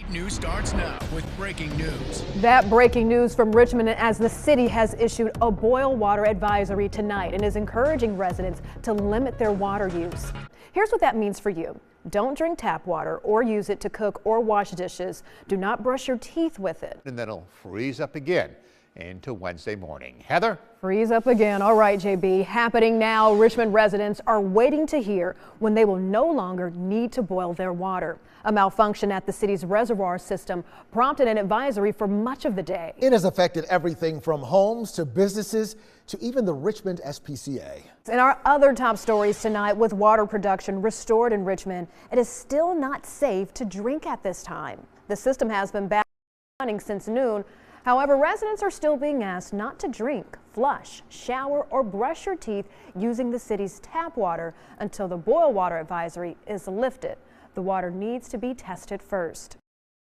News starts now with breaking news. That breaking news from Richmond as the city has issued a boil water advisory tonight and is encouraging residents to limit their water use. Here's what that means for you. Don't drink tap water or use it to cook or wash dishes. Do not brush your teeth with it. And then it'll freeze up again into Wednesday morning. Heather? Freeze up again. All right, JB. Happening now. Richmond residents are waiting to hear when they will no longer need to boil their water. A malfunction at the city's reservoir system prompted an advisory for much of the day. It has affected everything from homes to businesses to even the Richmond SPCA. In our other top stories tonight, with water production restored in Richmond, it is still not safe to drink at this time. The system has been back running since noon. However, residents are still being asked not to drink, flush, shower, or brush your teeth using the city's tap water until the boil water advisory is lifted. The water needs to be tested first.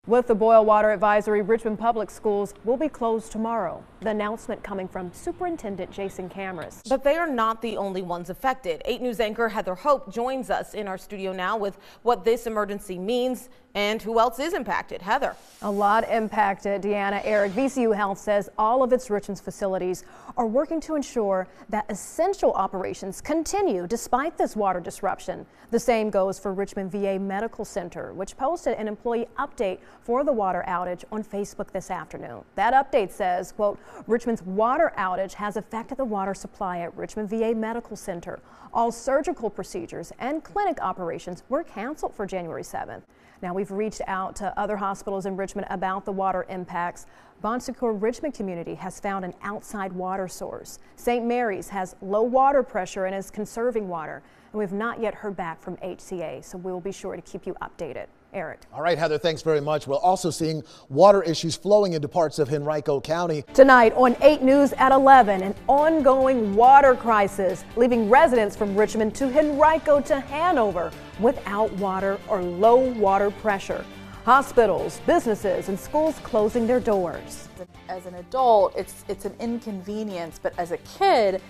With the boil water advisory, Richmond Public Schools will be closed tomorrow. The announcement coming from Superintendent Jason Cameras. But they are not the only ones affected. 8 News anchor Heather Hope joins us in our studio now with what this emergency means and who else is impacted. Heather. A lot impacted, Deanna. Eric, VCU Health says all of its Richmond's facilities are working to ensure that essential operations continue despite this water disruption. The same goes for Richmond VA Medical Center, which posted an employee update for the water outage on Facebook this afternoon. That update says, quote, Richmond's water outage has affected the water supply at Richmond VA Medical Center. All surgical procedures and clinic operations were canceled for January 7th. Now, we've reached out to other hospitals in Richmond about the water impacts. Bon Secours Richmond community has found an outside water source. St. Mary's has low water pressure and is conserving water. And we've not yet heard back from HCA, so we'll be sure to keep you updated. Eric. All right, Heather, thanks very much. We're also seeing water issues flowing into parts of Henrico County. Tonight on 8 News at 11, an ongoing water crisis, leaving residents from Richmond to Henrico to Hanover without water or low water pressure. Hospitals, businesses, and schools closing their doors. As an adult, it's an inconvenience, but as a kid,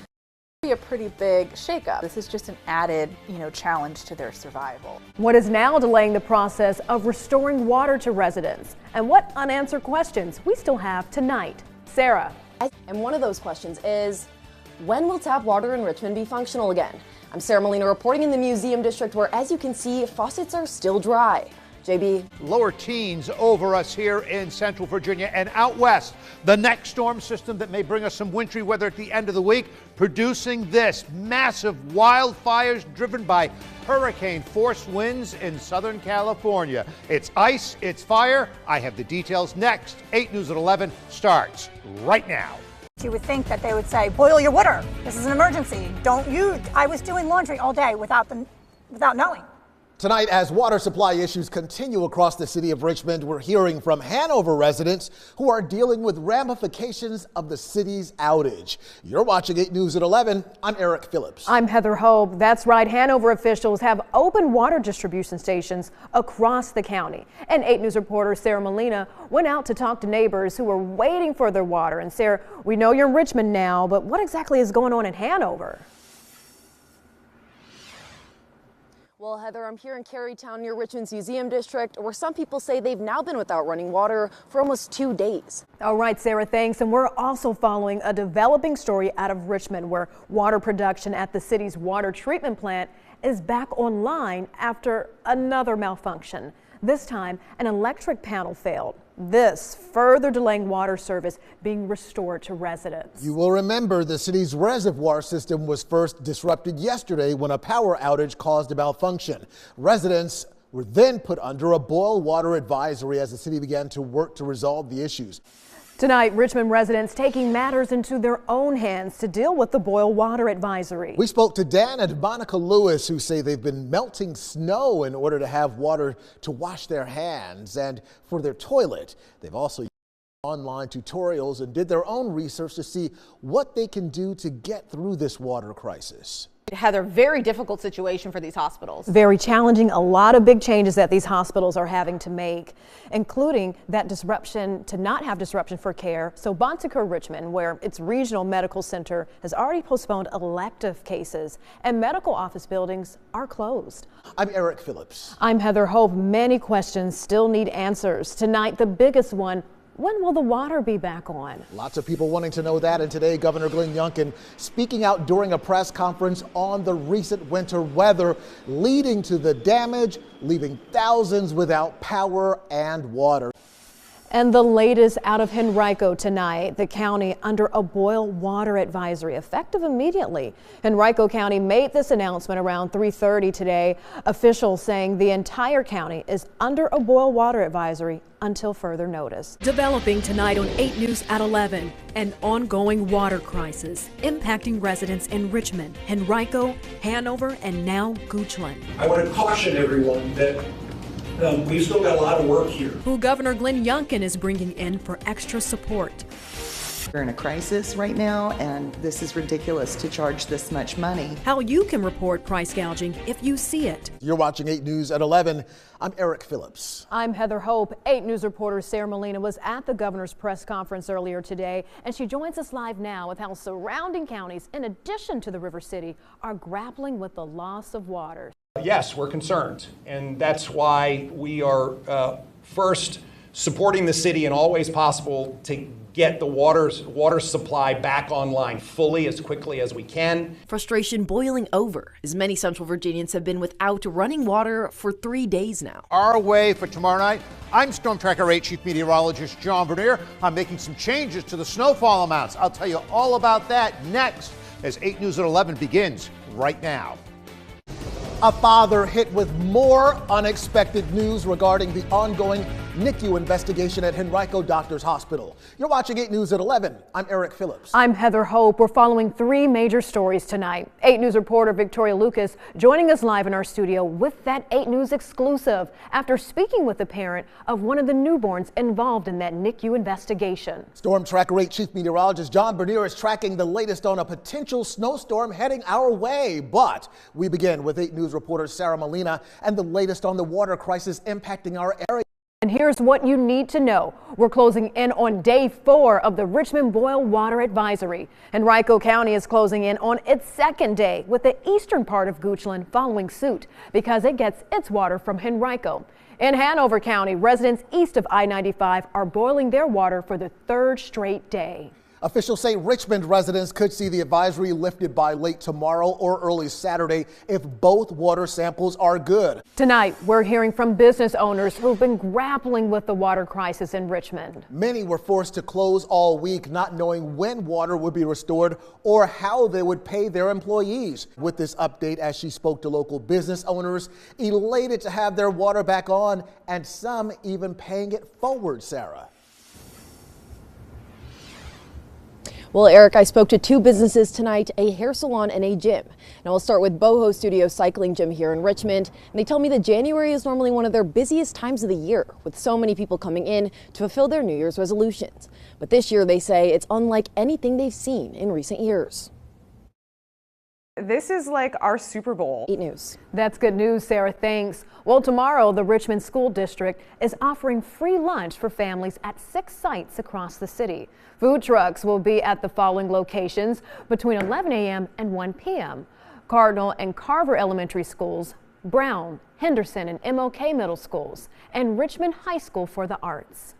be a pretty big shakeup. This is just an added, challenge to their survival. What is now delaying the process of restoring water to residents? And what unanswered questions we still have tonight? Sarah. And one of those questions is, when will tap water in Richmond be functional again? I'm Sarah Molina reporting in the Museum District where, as you can see, faucets are still dry. JB. Lower teens over us here in central Virginia and out west. The next storm system that may bring us some wintry weather at the end of the week, producing this massive wildfires driven by hurricane force winds in Southern California. It's ice, it's fire. I have the details next. 8 News at 11 starts right now. You would think that they would say, boil your water. This is an emergency. Don't use. I was doing laundry all day without knowing. Tonight, as water supply issues continue across the city of Richmond, we're hearing from Hanover residents who are dealing with ramifications of the city's outage. You're watching 8 News at 11. I'm Eric Phillips. I'm Heather Hope. That's right. Hanover officials have open water distribution stations across the county. And 8 News reporter Sarah Molina went out to talk to neighbors who were waiting for their water. And Sarah, we know you're in Richmond now, but what exactly is going on in Hanover? Well, Heather, I'm here in Carytown near Richmond's Museum District, where some people say they've now been without running water for almost 2 days. All right, Sarah, thanks. And we're also following a developing story out of Richmond where water production at the city's water treatment plant is back online after another malfunction. This time, an electric panel failed. This further delaying water service being restored to residents. You will remember the city's reservoir system was first disrupted yesterday when a power outage caused a malfunction. Residents were then put under a boil water advisory as the city began to work to resolve the issues. Tonight, Richmond residents taking matters into their own hands to deal with the boil water advisory. We spoke to Dan and Monica Lewis, who say they've been melting snow in order to have water to wash their hands and for their toilet. They've also online tutorials and did their own research to see what they can do to get through this water crisis. Heather, very difficult situation for these hospitals. Very challenging. A lot of big changes that these hospitals are having to make, including that disruption to not have disruption for care. So Bonsecours Richmond, where its regional medical center has already postponed elective cases and medical office buildings are closed. I'm Eric Phillips. I'm Heather Hope. Many questions still need answers. Tonight, the biggest one: when will the water be back on? Lots of people wanting to know that, and today Governor Glenn Youngkin speaking out during a press conference on the recent winter weather leading to the damage, leaving thousands without power and water. And the latest out of Henrico tonight, the county under a boil water advisory effective immediately. Henrico County made this announcement around 3:30 today. Officials saying the entire county is under a boil water advisory until further notice. Developing tonight on 8 News at 11, an ongoing water crisis impacting residents in Richmond, Henrico, Hanover, and now Goochland. I want to caution everyone that we've still got a lot of work here. Who Governor Glenn Youngkin is bringing in for extra support. We're in a crisis right now, and this is ridiculous to charge this much money. How you can report price gouging if you see it. You're watching 8 News at 11. I'm Eric Phillips. I'm Heather Hope. 8 News reporter Sarah Molina was at the governor's press conference earlier today, and she joins us live now with how surrounding counties, in addition to the River City, are grappling with the loss of water. Yes, we're concerned, and that's why we are first supporting the city in all ways possible to get the water supply back online fully as quickly as we can. Frustration boiling over as many Central Virginians have been without running water for 3 days now. Our way for tomorrow night. I'm Storm Tracker 8 Chief Meteorologist John Vernier. I'm making some changes to the snowfall amounts. I'll tell you all about that next as 8 News at 11 begins right now. A father hit with more unexpected news regarding the ongoing NICU investigation at Henrico Doctors Hospital. You're watching 8 News at 11. I'm Eric Phillips. I'm Heather Hope. We're following 3 major stories tonight. 8 News reporter Victoria Lucas joining us live in our studio with that 8 News exclusive after speaking with the parent of one of the newborns involved in that NICU investigation. Storm Tracker 8 Chief Meteorologist John Bernier is tracking the latest on a potential snowstorm heading our way. But we begin with 8 News reporter Sarah Molina and the latest on the water crisis impacting our area. And here's what you need to know. We're closing in on day 4 of the Richmond Boil Water Advisory. Henrico County is closing in on its 2nd day, with the eastern part of Goochland following suit because it gets its water from Henrico. In Hanover County, residents east of I-95 are boiling their water for the 3rd straight day. Officials say Richmond residents could see the advisory lifted by late tomorrow or early Saturday if both water samples are good. Tonight, we're hearing from business owners who've been grappling with the water crisis in Richmond. Many were forced to close all week, not knowing when water would be restored or how they would pay their employees. With this update, as she spoke to local business owners, elated to have their water back on, and some even paying it forward, Sarah. Well, Eric, I spoke to 2 businesses tonight, a hair salon and a gym. Now, we'll start with Boho Studio Cycling Gym here in Richmond. And they tell me that January is normally one of their busiest times of the year, with so many people coming in to fulfill their New Year's resolutions. But this year, they say it's unlike anything they've seen in recent years. This is like our Super Bowl. 8 News. That's good news, Sarah. Thanks. Well, tomorrow, the Richmond School District is offering free lunch for families at 6 sites across the city. Food trucks will be at the following locations between 11 a.m. and 1 p.m. Cardinal and Carver Elementary Schools, Brown, Henderson, and MLK Middle Schools, and Richmond High School for the Arts.